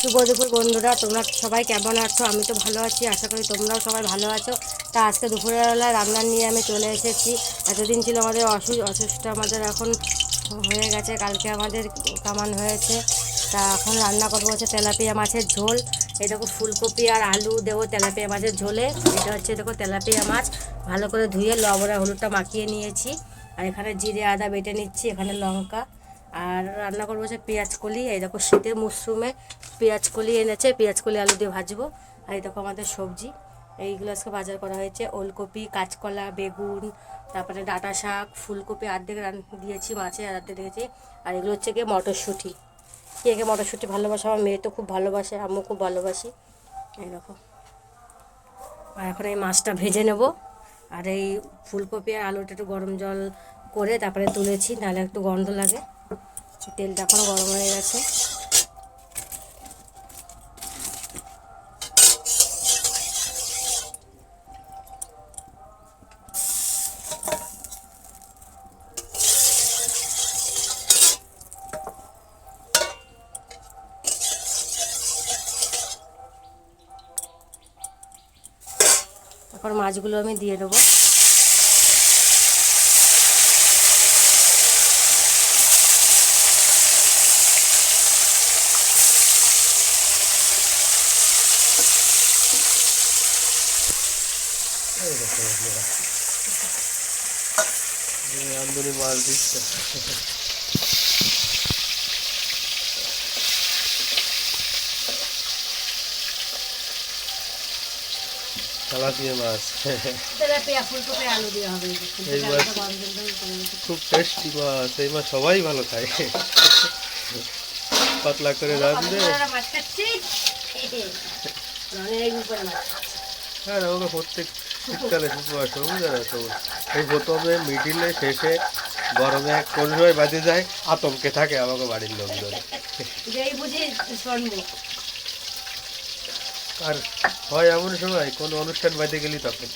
শুভ দুপুর বন্ধুরা, তোমরা সবাই কেমন আছো? আমি তো ভালো আছি, আশা করি তোমরাও সবাই ভালো আছো। তা আজকে দুপুরবেলা রান্না নিয়ে আমি চলে এসেছি। এতদিন ছিল আমাদের অসুস্থ আমাদের এখন হয়ে গেছে, কালকে আমাদের কামান হয়েছে। তা এখন রান্না করবো হচ্ছে তেলাপিয়া মাছের ঝোল। এই দেখো ফুলকপি আর আলু দেবো তেলাপিয়া মাছের ঝোলে। এটা হচ্ছে দেখো তেলাপিয়া মাছ ভালো করে ধুয়ে লবণ আর হলুদটা মাখিয়ে নিয়েছি। আর এখানে জিরে আদা বেটে নিচ্ছি, এখানে লঙ্কা। আর রান্না করবো হচ্ছে পেঁয়াজ কলি। এই দেখো শীতের মরশুমে পেঁয়াজ কলি এনেছে, পেঁয়াজ কলি আলু দিয়ে ভাজবো। আর এই দেখো আমাদের সবজি, এইগুলো আজকে বাজার করা হয়েছে। ওলকপি, কাঁচকলা, বেগুন, তারপরে ডাঁটা শাক, ফুলকপি অর্ধেক দিয়েছি মাছে আর অর্ধেক দিয়েছি। আর এগুলো হচ্ছে গিয়ে মটরশুঁটি। কে কে মটরশুঁটি ভালোবাসে? আমার মেয়ে তো খুব ভালোবাসে, আমিও খুব ভালোবাসি। এই দেখো। আর এখন এই মাছটা ভেজে নেব। আর এই ফুলকপি আর আলুটা একটু গরম জল করে তারপরে তুলেছি, নাহলে একটু গন্ধ লাগে। তেলটা এখনও গরম হয়ে গেছে। এখন মাছগুলো আমি দিয়ে দেবো। রান্ধুনি মাছ দিচ্ছে। তেলাপিয়া মাছ, তেলাপিয়া ফুলকপি আলু দেওয়া হবে। এই মাছ খুব টেস্টি মাছ। এই মাছ সবাই ভালো খায়। পাতলা করে রাঁধলে। হ্যাঁ, আমাকে প্রত্যেক শীতকালে শুক্রবার সমুদ্র তো এই প্রথমে মিডিলে শেষে গরমে কোন সময় বাজে যায় আতঙ্কে থাকে আমাকে বাড়ির লোকজন। আর হয় এমন সময় কোনো অনুষ্ঠান বাজে গেলি তখন।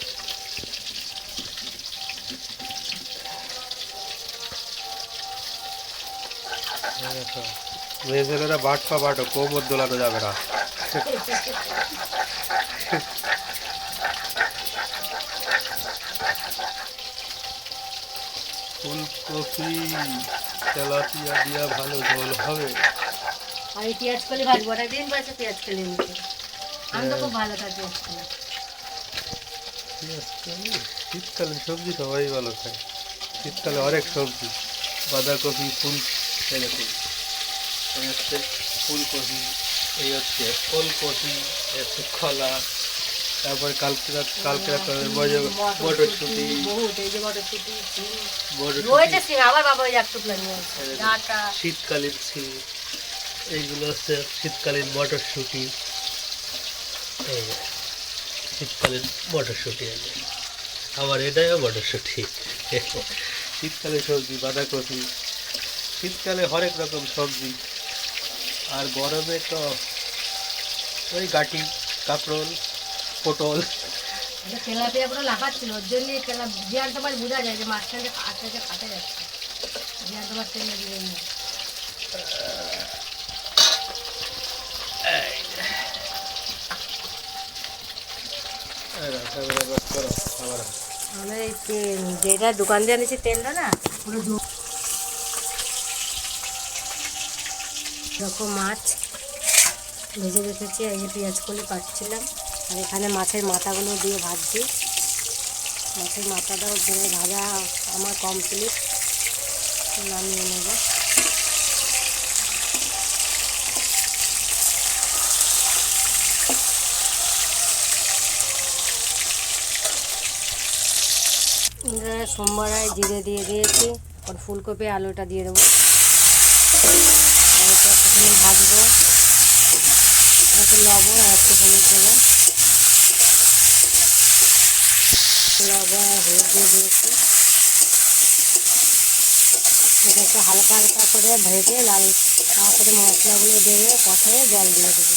মেয়ে ছেলেরা বাটপা বাটো, কোমর দোলানো যাবে না। ফুলকপি তেলাপিয়া দিয়া ভালো ঝোল হবে। আমি পেঁয়াজ কলি ভাজবো, অনেকদিন বয়সে পেঁয়াজ কলি নিতে। আমি তো খুব ভালো খাই পেঁয়াজ কলি। পেঁয়াজ কলি শীতকালে সবজি সবাই ভালো খায়। শীতকালে অনেক সবজি, বাঁধাকপি, ফুল, এরকম। এই হচ্ছে ফুলকপি, এই হচ্ছে ওলকপি, এই হচ্ছে খলা, তারপরে কালকে মটরশুঁটি, শীতকালীন সিম, এইগুলো হচ্ছে শীতকালীন মটরশুঁটি। এই যে শীতকালীন মটরশুঁটি, আবার এটাও মটরশুঁটি। শীতকালে সবজি বাঁধাকপি, শীতকালে হরেক রকম সবজি। আর গরমে তো ওই গাটি, কাঁকরোল, পটল। তেলাপিয়া পুরো লাফাচ্ছিল, ওর জন্য জিয়ান তোমার বোঝা যায় যে মাছটা যে কাটতে কাটে যাচ্ছে। জিয়ান তোমার তেলে দিয়ে নিয়ে আমরা এই যেটা দোকান দিয়ে আনিছি তেলটা না পুরো এরকম মাছ ভেজে রেখেছি। এই যে পেঁয়াজ কলি কাটছিলাম, আর এখানে মাছের মাথাগুলো দিয়ে ভাজছি। মাছের মাথাটাও দিয়ে ভাজা আমার কমপ্লিট, নামিয়ে নেব। সোমবার জিরে দিয়ে দিয়েছি, আর ফুলকপি আলুটা দিয়ে দেবো। ভাজবো, একটু লবণ আর একটু হলুদ দেবো। লবণ আর হলুদ দিয়ে দিয়েছি। এটা একটু হালকা হালকা করে ভেজে লাল করে মশলাগুলো দেবে, কষায় জল দিয়ে দেবো।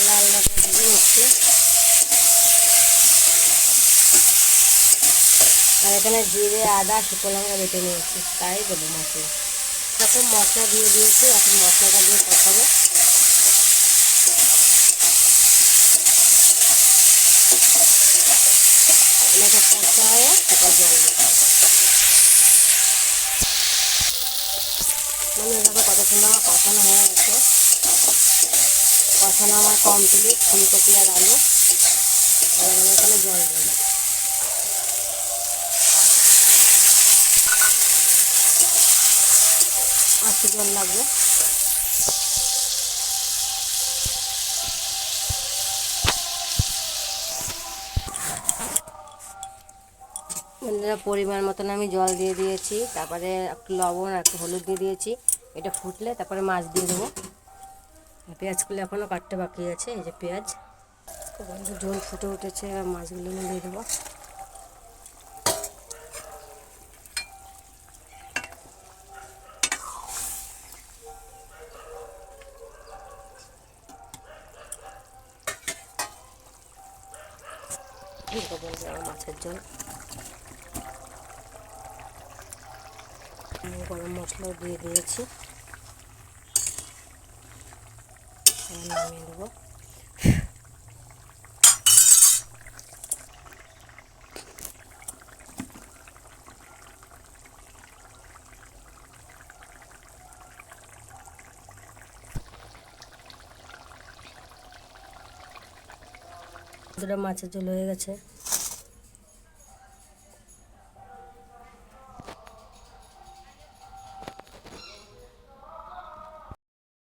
লাল ভেজে নিচ্ছি। আর এখানে জিরে আদা শুকনো লঙ্কা বেটে নিয়েছি, তাই দেবো মাছে। এরকম মশলা দিয়ে দিয়েছি, এখন মশলাটা দিয়ে কষাবো। এটাকে কষায় তারপর জল দেবো। মানে এভাবে কত সুন্দর আমার কষানো হয়ে গেছে। কষানো আমার কমপ্লিট, ফুলকপি আর আলু। এবার আমি এখানে জল দিয়ে দেবো। আর কি জল লাগবে। বন্ধুরা পরিমাণ মতন আমি জল দিয়ে দিয়েছি, তারপরে একটু লবণ আর একটু হলুদ দিয়ে দিয়েছি। এটা ফুটলে তারপরে মাছ দিয়ে দেবো। পেঁয়াজগুলো এখনও কাটতে বাকি আছে, এই যে পেঁয়াজ। বন্ধু ঝোল ফুটে উঠেছে, এবার মাছগুলো আমি দিয়ে দেবো। মাছের ঝোল গরম মশলাও দিয়ে দিয়েছি, নামিয়ে দেবো। দুটো মাছের ঝোল হয়ে গেছে।